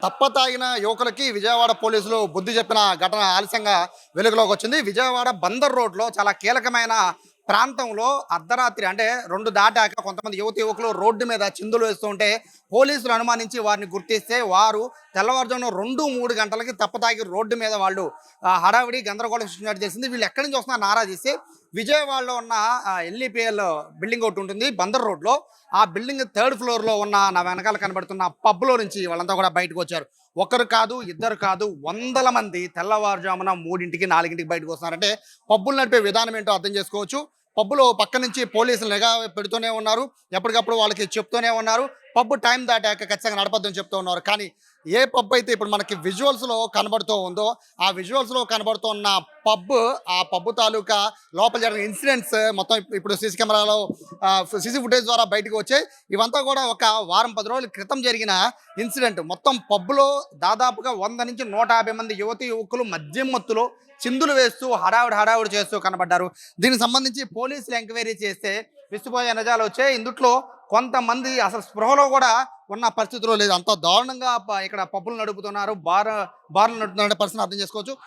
తప్పతాగిన యువకులకి విజయవాడ పోలీసులు బుద్ధి చెప్పిన ఘటన ఆలస్యంగా వెలుగులోకి వచ్చింది. విజయవాడ బందర్ రోడ్లో చాలా కీలకమైన ప్రాంతంలో అర్ధరాత్రి అంటే 2 దాటాక కొంతమంది యువకులు రోడ్డు మీద చిందులు వేస్తూ ఉంటే పోలీసులు అనుమానించి వారిని గుర్తిస్తే వారు తెల్లవారుజామున 2, 3 గంటలకి తప్పతాగి రోడ్డు మీద వాళ్ళు హడావిడి గందరగోళం సృష్టించినట్టు తెలిసింది. వీళ్ళు ఎక్కడి నుంచి వస్తున్నారు నారా చేసి విజయవాడలో ఉన్న ఎల్ఈపిఎల్ బిల్డింగ్ ఒకటి ఉంటుంది బందర్ రోడ్లో. ఆ బిల్డింగ్ 3rd ఫ్లోర్లో ఉన్న నా వెనకాల కనబడుతున్న పబ్లో నుంచి వాళ్ళంతా కూడా బయటకు వచ్చారు. ఒకరు కాదు, ఇద్దరు కాదు, వందల మంది తెల్లవారుజామున 3ంటికి 4ంటికి బయటకు వస్తున్నారంటే పబ్బులు నడిపే విధానం ఏంటో అర్థం చేసుకోవచ్చు. పబ్బులో పక్క నుంచి పోలీసులు నిఘా పెడుతూనే ఉన్నారు, ఎప్పటికప్పుడు వాళ్ళకి చెప్తూనే ఉన్నారు. పబ్బు టైం దాటాక ఖచ్చితంగా నడపద్దని చెప్తూ ఉన్నారు. కానీ ఏ పబ్ అయితే ఇప్పుడు మనకి విజువల్స్లో కనబడుతూ ఉందో ఆ విజువల్స్లో కనబడుతున్న పబ్, ఆ పబ్బు తాలూకా లోపల జరిగిన ఇన్సిడెంట్స్ మొత్తం ఇప్పుడు సీసీ కెమెరాలో సీసీ ఫుటేజ్ ద్వారా బయటకు వచ్చాయి. ఇవంతా కూడా ఒక వారం 10 రోజుల క్రితం జరిగిన ఇన్సిడెంట్. మొత్తం పబ్లో దాదాపుగా 100 నుంచి 150 మంది యువకులు మద్యం మత్తులో చిందులు వేస్తూ హడావుడి చేస్తూ కనబడ్డారు. దీనికి సంబంధించి పోలీసులు ఎంక్వైరీ చేస్తే విస్తుపోయే నిజాలు వచ్చాయి. ఇందుట్లో కొంతమంది అసలు స్పృహలో కూడా ఉన్న పరిస్థితిలో లేదు. అంత దారుణంగా ఇక్కడ పబ్బులు నడుపుతున్నారు, బార్లు నడుపుతున్న పరిస్థితిని అర్థం చేసుకోవచ్చు.